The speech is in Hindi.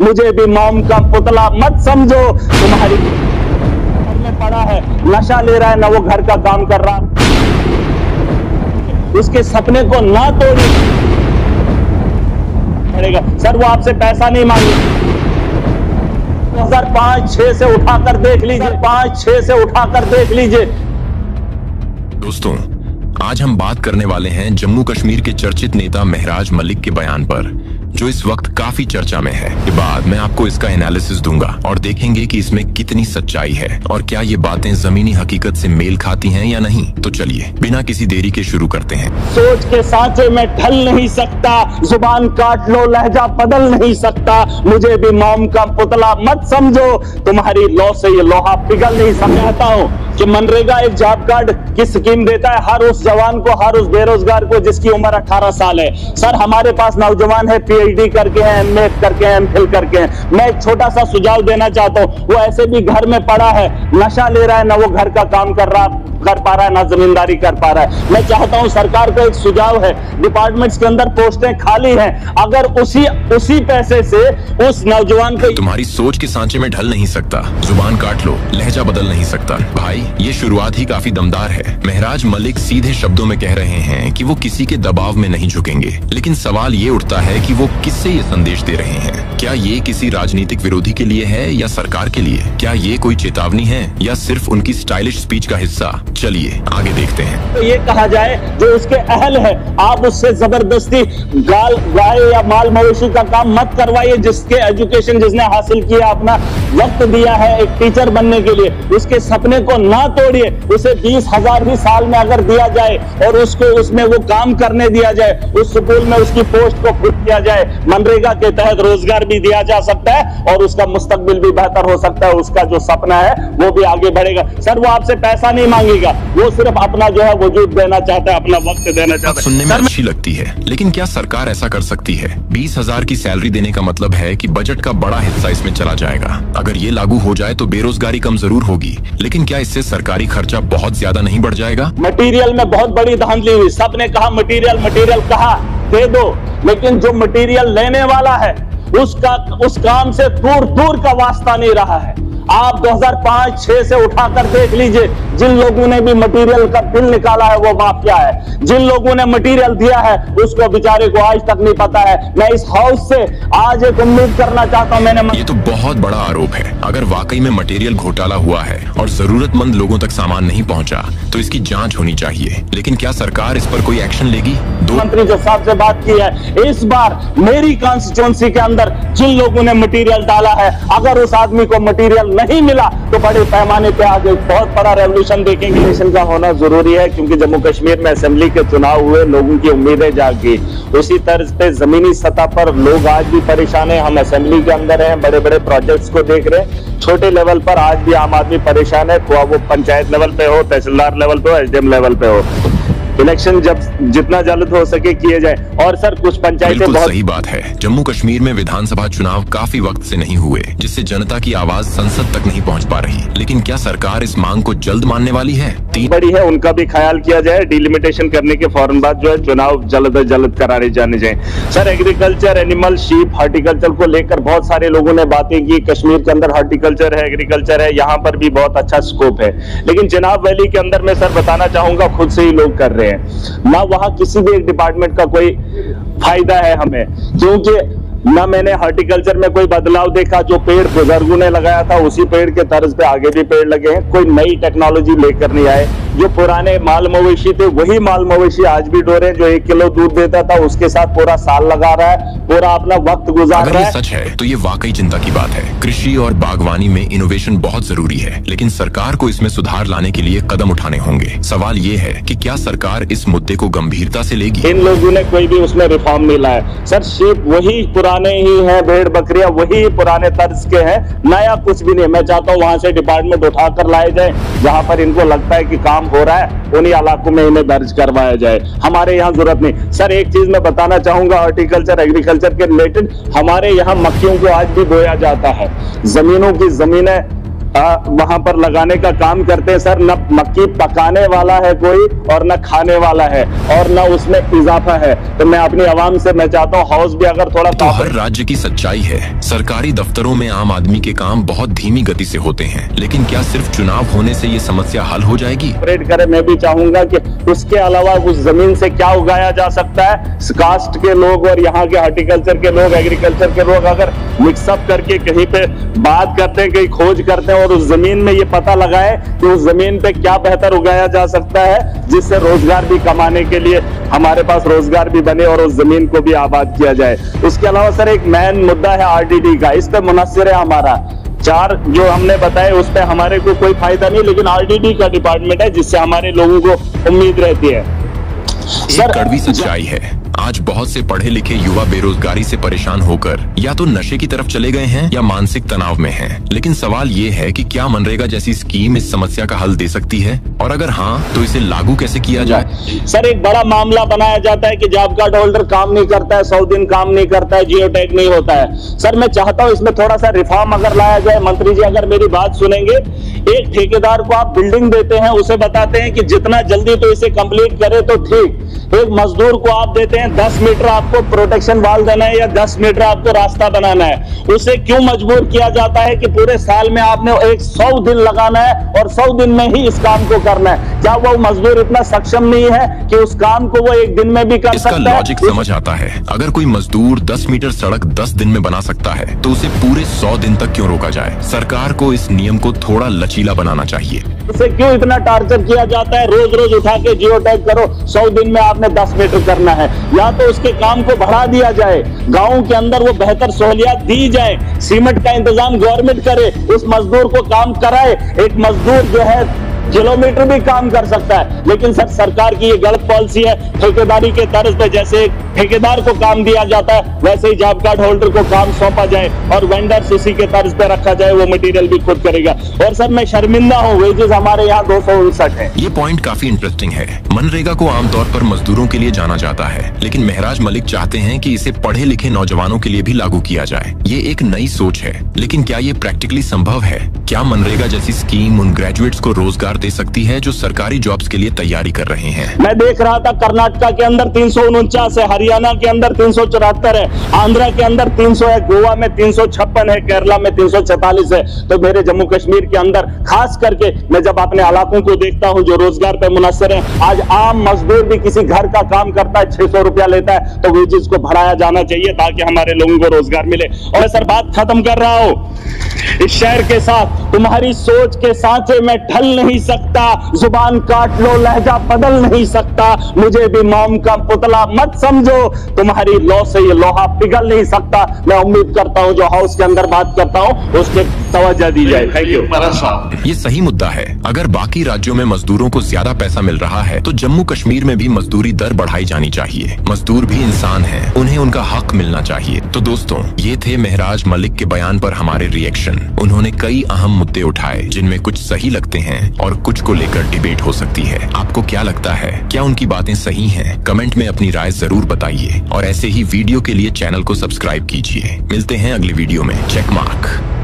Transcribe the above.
मुझे भी मॉम का पुतला मत समझो। तुम्हारी घर में पड़ा है, नशा ले रहा है, ना वो घर का काम कर रहा, उसके सपने को ना तोड़ी पड़ेगा। सर वो आपसे पैसा नहीं मांगे, 2005-6 से उठाकर देख लीजिए, 5-6 से उठाकर देख लीजिए। दोस्तों, आज हम बात करने वाले हैं जम्मू कश्मीर के चर्चित नेता महराज मलिक के बयान पर, जो इस वक्त काफी चर्चा में है। के बाद मैं आपको इसका एनालिसिस दूंगा और देखेंगे कि इसमें कितनी सच्चाई है और क्या ये बातें जमीनी हकीकत से मेल खाती हैं या नहीं। तो चलिए बिना किसी देरी के शुरू करते हैं। सोच के सांचे में ढल नहीं सकता, जुबान काट लो लहजा बदल नहीं सकता, मुझे भी मॉम का पुतला मत समझो, तुम्हारी लौ से ये लोहा पिघल नहीं समझाता हूँ कि मनरेगा एक जॉब कार्ड की स्कीम देता है हर उस जवान को, हर उस बेरोजगार को जिसकी उम्र 18 साल है। सर हमारे पास नौजवान है, पीएचडी करके हैं, एमए करके हैं, एमफिल करके हैं। मैं एक छोटा सा सुझाव देना चाहता हूं, वो ऐसे भी घर में पड़ा है, नशा ले रहा है, ना वो घर का काम कर पा रहा है, ना जमींदारी कर पा रहा है। मैं चाहता हूं सरकार को एक सुझाव है, डिपार्टमेंट्स के अंदर पोस्टें खाली हैं, अगर उसी पैसे से उस नौजवान को। तुम्हारी सोच के सांचे में ढल नहीं सकता, जुबान काट लो लहजा बदल नहीं सकता। भाई ये शुरुआत ही काफी दमदार है। महराज मलिक सीधे शब्दों में कह रहे हैं कि वो किसी के दबाव में नहीं झुकेंगे, लेकिन सवाल ये उठता है कि वो किससे ये संदेश दे रहे हैं। क्या ये किसी राजनीतिक विरोधी के लिए है या सरकार के लिए? क्या ये कोई चेतावनी है या सिर्फ उनकी स्टाइलिश स्पीच का हिस्सा? चलिए आगे देखते हैं। तो ये कहा जाए जो उसके अहल है, आप उससे जबरदस्ती गाय या माल मवेशी का काम मत करवाइए। जिसके एजुकेशन जिसने हासिल किया, अपना वक्त दिया है एक टीचर बनने के लिए, उसके सपने को ना तोड़िए। उसे 20,000 भी साल में अगर दिया जाए और उसको उसमें वो काम करने दिया जाए, उस स्कूल में उसकी पोस्ट को खुद किया जाए, मनरेगा के तहत रोजगार भी दिया जा सकता है और उसका मुस्तकबिल भी बेहतर हो सकता है, उसका जो सपना है वो भी आगे बढ़ेगा। सर वो आपसे पैसा नहीं मांगेगा, वो सिर्फ अपना जो है वजूद देना चाहता है, अपना वक्त देना चाहता है। सुनने में अच्छी लगती है, लेकिन क्या सरकार ऐसा कर सकती है? 20,000 की सैलरी देने का मतलब है कि बजट का बड़ा हिस्सा इसमें चला जाएगा। अगर ये लागू हो जाए तो बेरोजगारी कम जरूर होगी, लेकिन क्या इससे सरकारी खर्चा बहुत ज्यादा नहीं बढ़ जाएगा? मटेरियल में बहुत बड़ी धांधली हुई, सबने कहा मटेरियल कहा दे दो, लेकिन जो मटेरियल लेने वाला है उस काम से दूर का वास्ता नहीं रहा है। आप 2005-6 से उठाकर देख लीजिए, जिन लोगों ने भी मटेरियल का बिल निकाला है वो माफिया है, जिन लोगों ने मटेरियल दिया है उसको बेचारे को आज तक नहीं पता है। मैं इस हाउस से आज एक उम्मीद करना चाहता हूं। ये तो बहुत बड़ा आरोप है। अगर वाकई में मटेरियल घोटाला हुआ है और जरूरतमंद लोगों तक सामान नहीं पहुंचा तो इसकी जांच होनी चाहिए, लेकिन क्या सरकार इस पर कोई एक्शन लेगी? मंत्री जो साहब से बात की है, इस बार मेरी कॉन्स्टिट्यूएंसी के अंदर जिन लोगों ने मटेरियल डाला है, अगर उस आदमी को मटेरियल नहीं मिला तो बड़े पैमाने पे आगे बहुत बड़ा रेवोल्यूशन देखेंगे। नेशन का होना जरूरी है क्योंकि जम्मू कश्मीर में असेंबली के चुनाव हुए, लोगों की उम्मीदें जागी। उसी तर्ज पे जमीनी सतह पर लोग आज भी परेशान हैं। हम असेंबली के अंदर हैं, बड़े बड़े प्रोजेक्ट्स को देख रहे हैं। छोटे लेवल पर आज भी आम आदमी परेशान है, वो पंचायत लेवल पे हो, तहसीलदार लेवल पे हो, एसडीएम लेवल पे हो। इलेक्शन जब जितना जल्द हो सके किए जाए। और सर कुछ पंचायतें बहुत सही बात है, जम्मू कश्मीर में विधानसभा चुनाव काफी वक्त से नहीं हुए, जिससे जनता की आवाज संसद तक नहीं पहुंच पा रही। लेकिन क्या सरकार इस मांग को जल्द मानने वाली है? बड़ी है, उनका भी ख्याल किया जाए। डिलिमिटेशन करने के फौरन बाद जो है चुनाव जल्द कराने जाने जाए। Sir agriculture, animal, sheep, horticulture को लेकर बहुत सारे लोगों ने बातें की। कश्मीर के अंदर हॉर्टिकल्चर है, एग्रीकल्चर है, यहाँ पर भी बहुत अच्छा स्कोप है। लेकिन चिनाब वैली के अंदर मैं सर बताना चाहूंगा, खुद से ही लोग कर रहे हैं ना, वहां किसी भी एक डिपार्टमेंट का कोई फायदा है हमें, क्योंकि ना मैंने हॉर्टिकल्चर में कोई बदलाव देखा। जो पेड़ बुजुर्गों ने लगाया था उसी पेड़ के तर्ज पे आगे भी पेड़ लगे हैं। कोई नई टेक्नोलॉजी लेकर नहीं आए। जो पुराने माल मवेशी थे वही माल मवेशी आज भी डोरे, जो 1 किलो दूध देता था उसके साथ पूरा साल लगा रहा है, पूरा अपना वक्त गुजार रहा है। सच है तो ये वाकई चिंता की बात है। कृषि और बागवानी में इनोवेशन बहुत जरूरी है, लेकिन सरकार को इसमें सुधार लाने के लिए कदम उठाने होंगे। सवाल ये है कि क्या सरकार इस मुद्दे को गंभीरता से लेगी? इन लोगों ने कोई भी उसमें रिफॉर्म नहीं लाया। सर शीप वही पुराने ही हैं, भेड़ बकरियां वही पुराने तर्ज के हैं, नया कुछ भी नहीं। मैं चाहता हूँ वहां से डिपार्टमेंट उठाकर लाए जाए, जहां पर इनको लगता है कि काम हो रहा है उन्हीं इलाकों में इन्हें दर्ज करवाया जाए। हमारे यहाँ जरूरत नहीं। सर एक चीज मैं बताना चाहूंगा हॉर्टिकल्चर एग्रीकल्चर के रिलेटेड, हमारे यहाँ मक्खियों को आज भी बोया जाता है। जमीनों की जमीनें वहां पर लगाने का काम करते हैं सर। न मक्की पकाने वाला है कोई और न खाने वाला है और न उसमें इजाफा है। तो मैं अपनी आवाम से मैं चाहता हूँ हाउस भी अगर थोड़ा तो हर राज्य की सच्चाई है। सरकारी दफ्तरों में आम आदमी के काम बहुत धीमी गति से होते हैं, लेकिन क्या सिर्फ चुनाव होने से ये समस्या हल हो जाएगी? करे मैं भी चाहूंगा कि उसके अलावा उस जमीन से क्या उगाया जा सकता है। कास्ट के लोग और यहाँ के हॉर्टिकल्चर के लोग, एग्रीकल्चर के लोग अगर मिक्सअप करके कहीं पे बात करते हैं, कहीं खोज करते हैं और उस जमीन में ये पता लगाए कि उस जमीन पे क्या बेहतर उगाया जा सकता है, जिससे रोजगार भी कमाने के लिए हमारे पास रोजगार भी बने और उस जमीन को भी आबाद किया जाए। उसके अलावा सर एक मेन मुद्दा है आरडीडी का। इस पे मुनस्सिर है हमारा 4 जो हमने बताए, उस पे हमारे को कोई फायदा नहीं, लेकिन आरडीडी का डिपार्टमेंट है जिससे हमारे लोगों को उम्मीद रहती है। सर कड़वी सच्चाई है, आज बहुत से पढ़े लिखे युवा बेरोजगारी से परेशान होकर या तो नशे की तरफ चले गए हैं या मानसिक तनाव में हैं। लेकिन सवाल ये है कि क्या मनरेगा जैसी स्कीम इस समस्या का हल दे सकती है, और अगर हाँ तो इसे लागू कैसे किया जाए? सर एक बड़ा मामला बनाया जाता है कि जॉब कार्ड होल्डर काम नहीं करता है, 100 दिन काम नहीं करता है, जियो टैग नहीं होता है। सर मैं चाहता हूँ इसमें थोड़ा सा रिफॉर्म अगर लाया जाए। मंत्री जी अगर मेरी बात सुनेंगे, एक ठेकेदार को आप बिल्डिंग देते हैं, उसे बताते हैं कि जितना जल्दी तो इसे कंप्लीट करे तो ठीक। एक मजदूर को आप देते हैं 10 मीटर आपको प्रोटेक्शन वाल देना है या 10 मीटर आपको रास्ता बनाना है, उसे क्यों मजबूर किया जाता है कि पूरे साल में आपने 100 दिन लगाना है और 100 दिन में ही इस काम को करना है? क्या वो मजदूर इतना सक्षम नहीं है कि उस काम को वो एक दिन में भी कर सकता है? इसका लॉजिक समझ आता है। अगर कोई मजदूर 10 मीटर सड़क 10 दिन में बना सकता है तो उसे पूरे 100 दिन तक क्यों रोका जाए? सरकार को इस नियम को थोड़ा लचीला बनाना चाहिए। उसे क्यों इतना टार्चर किया जाता है? रोज रोज उठा के जियो टैग करो, 100 दिन में आपने 10 मीटर करना है। या तो उसके काम को बढ़ा दिया जाए, गांव के अंदर वो बेहतर सहूलियत दी जाए, सीमेंट का इंतजाम गवर्नमेंट करे, उस मजदूर को काम कराए। एक मजदूर जो है किलोमीटर भी काम कर सकता है। लेकिन सर सरकार की ये गलत पॉलिसी है। ठेकेदारी के तर्ज पे जैसे ठेकेदार को काम दिया जाता है, वैसे ही जॉब कार्ड होल्डर को काम सौंपा जाए और वेंडर्स उसी के तर्ज पे रखा जाए, वो मटेरियल भी खुद करेगा। और सर मैं शर्मिंदा हूँ, वेजेस हमारे यहाँ 259 है। ये पॉइंट काफी इंटरेस्टिंग है। मनरेगा को आमतौर पर मजदूरों के लिए जाना जाता है, लेकिन महराज मलिक चाहते हैं कि इसे पढ़े लिखे नौजवानों के लिए भी लागू किया जाए। ये एक नई सोच है, लेकिन क्या ये प्रैक्टिकली संभव है? क्या मनरेगा जैसी स्कीम उन ग्रेजुएट्स को रोजगार दे सकती है जो सरकारी जॉब्स के लिए तैयारी कर रहे हैं? मैं देख रहा था कर्नाटका के अंदर 349 है, हरियाणा के अंदर 374 है, आंध्रा के अंदर 300 है, गोवा में 356 है, केरला में 344 है। तो मेरे जम्मू कश्मीर के अंदर खास करके मैं जब अपने इलाकों को देखता हूं जो रोजगार पे मुनस्सिर है, आज आम मजदूर भी किसी घर का काम करता है, 600 रुपया लेता है, तो वेजेस को बढ़ाया जाना चाहिए ताकि हमारे लोगों को रोजगार मिले। और सर बात खत्म कर रहा हूं, इस शहर के साथ तुम्हारी सोच के सांचे में ढल नहीं सकता, जुबान काट लो लहजा बदल नहीं सकता, मुझे भी मोम का पुतला मत समझो, तुम्हारी लौ से ये लोहा पिघल नहीं सकता। मैं उम्मीद करता हूं जो हाउस के अंदर बात करता हूं उसके तवज्जो दी जाए। Thank you. ये सही मुद्दा है। अगर बाकी राज्यों में मजदूरों को ज्यादा पैसा मिल रहा है तो जम्मू कश्मीर में भी मजदूरी दर बढ़ाई जानी चाहिए। मजदूर भी इंसान हैं, उन्हें उनका हक मिलना चाहिए। तो दोस्तों ये थे महराज मलिक के बयान पर हमारे रिएक्शन। उन्होंने कई अहम मुद्दे उठाए जिनमें कुछ सही लगते हैं और कुछ को लेकर डिबेट हो सकती है। आपको क्या लगता है, क्या उनकी बातें सही हैं? कमेंट में अपनी राय जरूर बताइए और ऐसे ही वीडियो के लिए चैनल को सब्सक्राइब कीजिए। मिलते हैं अगले वीडियो में। Check mark.